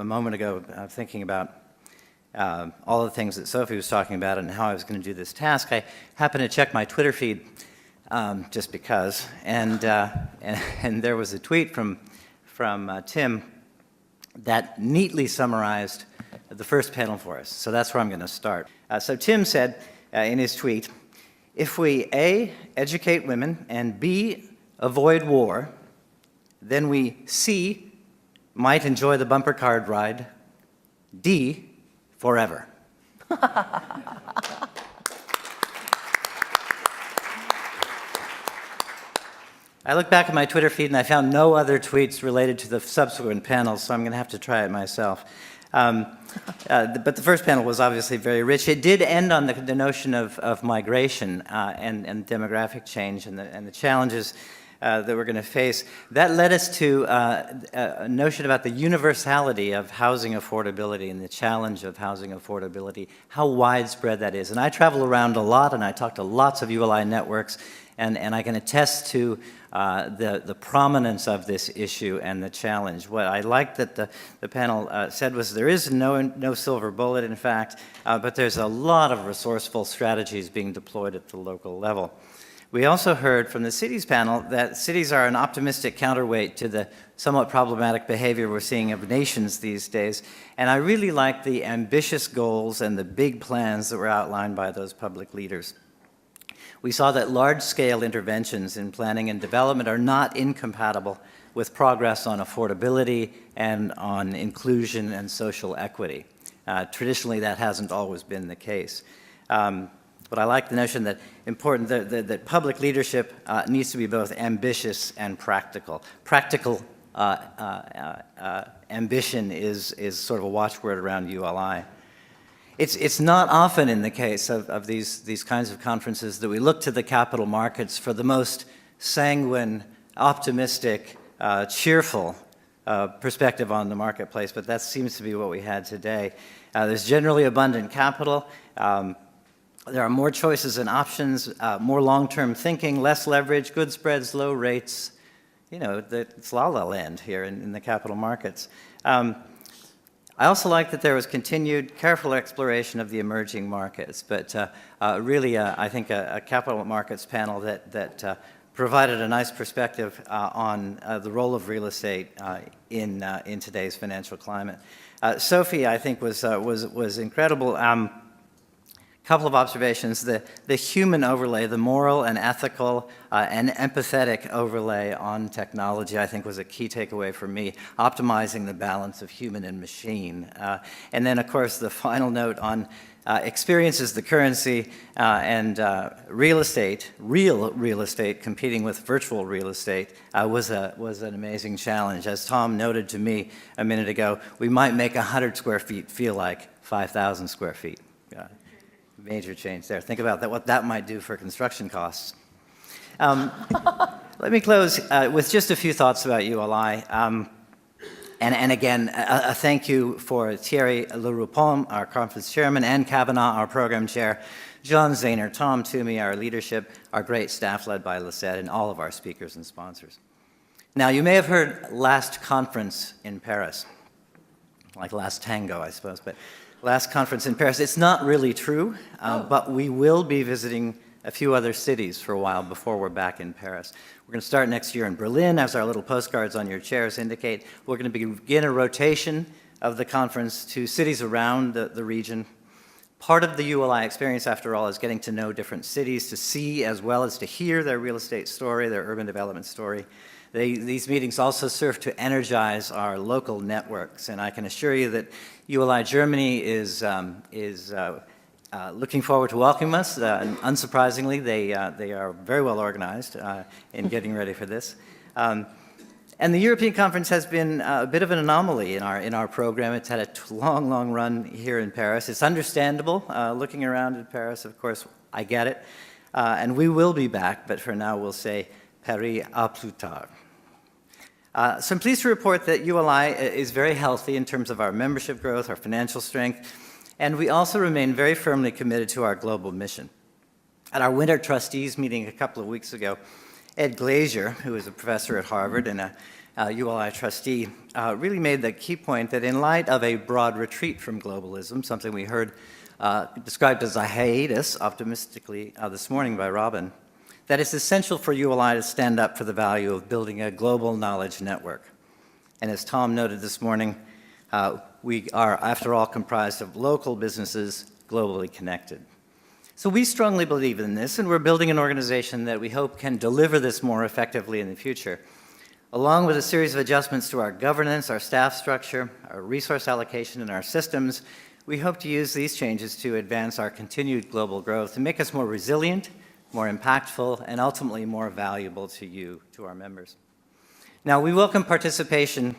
moment ago thinking about all the things that Sophie was talking about and how I was going to do this task, I happened to check my Twitter feed just because, and there was a tweet from Tim that neatly summarized the first panel for us. So that's where I'm going to start. So Tim said in his tweet, if we A, educate women, and B, avoid war, then we C, might enjoy the bumper card ride, D, forever. I looked back at my Twitter feed and I found no other tweets related to the subsequent panels, so I'm going to have to try it myself. But the first panel was obviously very rich. It did end on the notion of migration and demographic change and the challenges that we're going to face. That led us to a notion about the universality of housing affordability and the challenge of housing affordability, how widespread that is. And I travel around a lot and I talk to lots of ULI networks, and I can attest to the prominence of this issue and the challenge. What I liked that the panel said was there is no silver bullet, in fact, but there's a lot of resourceful strategies being deployed at the local level. We also heard from the cities panel that cities are an optimistic counterweight to the somewhat problematic behavior we're seeing of nations these days, and I really like the ambitious goals and the big plans that were outlined by those public leaders. We saw that large-scale interventions in planning and development are not incompatible with progress on affordability and on inclusion and social equity. Traditionally, that hasn't always been the case. But I like the notion that that public leadership needs to be both ambitious and practical. Practical ambition is sort of a watchword around ULI. It's not often in the case of these kinds of conferences that we look to the capital markets for the most sanguine, optimistic, cheerful perspective on the marketplace, but that seems to be what we had today. There's generally abundant capital. There are more choices and options, more long-term thinking, less leverage, good spreads, low rates. You know, it's la-la land here in the capital markets. I also like that there was continued careful exploration of the emerging markets, but really, I think a capital markets panel that provided a nice perspective on the role of real estate in today's financial climate. Sophie, I think, was incredible. Couple of observations. The human overlay, the moral and ethical and empathetic overlay on technology, I think, was a key takeaway for me, optimizing the balance of human and machine. And then, of course, the final note on experience is the currency, and real estate, real real estate, competing with virtual real estate was an amazing challenge. As Tom noted to me a minute ago, we might make 100 square feet feel like 5,000 square feet. Major change there. Think about that, what that might do for construction costs. Let me close with just a few thoughts about ULI. And again, a thank you for Thierry Leroupon, our conference chairman, Ann Kavanagh, our program chair, John Zahner, Tom Toomey, our leadership, our great staff led by Lisette, and all of our speakers and sponsors. Now, you may have heard last conference in Paris, like last tango, I suppose, but last conference in Paris. It's not really true, but we will be visiting a few other cities for a while before we're back in Paris. We're going to start next year in Berlin, as our little postcards on your chairs indicate. We're going to begin a rotation of the conference to cities around the region. Part of the ULI experience, after all, is getting to know different cities, to see as well as to hear their real estate story, their urban development story. These meetings also serve to energize our local networks, and I can assure you that ULI Germany is looking forward to welcoming us. And unsurprisingly, they are very well organized in getting ready for this. And the European Conference has been a bit of an anomaly in our program. It's had a long run here in Paris. It's understandable. Looking around at Paris, of course, I get it. And we will be back, but for now we'll say Paris à plus tard. So I'm pleased to report that ULI is very healthy in terms of our membership growth, our financial strength, and we also remain very firmly committed to our global mission. At our winter trustees meeting a couple of weeks ago, Ed Glazier, who is a professor at Harvard and ULI trustee, really made the key point that in light of a broad retreat from globalism, something we heard described as a hiatus optimistically this morning by Robin, that it's essential for ULI to stand up for the value of building a global knowledge network. And as Tom noted this morning, we are, after all, comprised of local businesses globally connected. So we strongly believe in this, and we're building an organization that we hope can deliver this more effectively in the future, along with a series of adjustments to our governance, our staff structure, our resource allocation, and our systems. We hope to use these changes to advance our continued global growth and make us more resilient, more impactful, and ultimately more valuable to you, to our members. Now, we welcome participation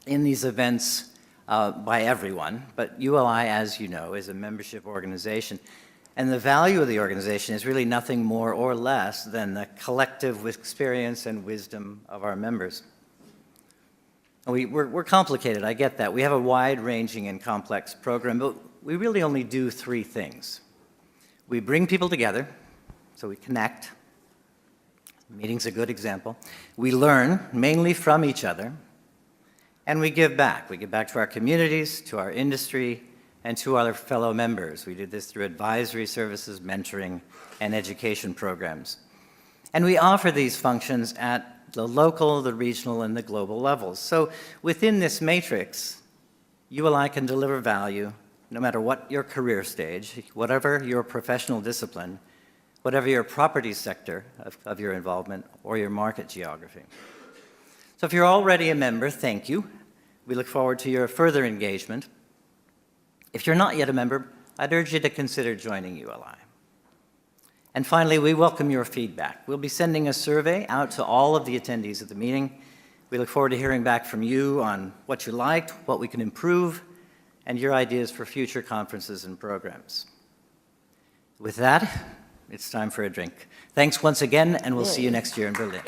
in these events by everyone, but ULI, as you know, is a membership organization, and the value of the organization is really nothing more or less than the collective experience and wisdom of our members. We're complicated, I get that. We have a wide-ranging and complex program, but we really only do three things. We bring people together, so we connect. Meeting's a good example. We learn, mainly from each other, and we give back. We give back to our communities, to our industry, and to our fellow members. We do this through advisory services, mentoring, and education programs. And we offer these functions at the local, the regional, and the global levels. So within this matrix, ULI can deliver value no matter what your career stage, whatever your professional discipline, whatever your property sector of your involvement, or your market geography. So if you're already a member, thank you. We look forward to your further engagement. If you're not yet a member, I'd urge you to consider joining ULI. And finally, we welcome your feedback. We'll be sending a survey out to all of the attendees at the meeting. We look forward to hearing back from you on what you liked, what we can improve, and your ideas for future conferences and programs. With that, it's time for a drink. Thanks once again, and we'll see you next year in Berlin.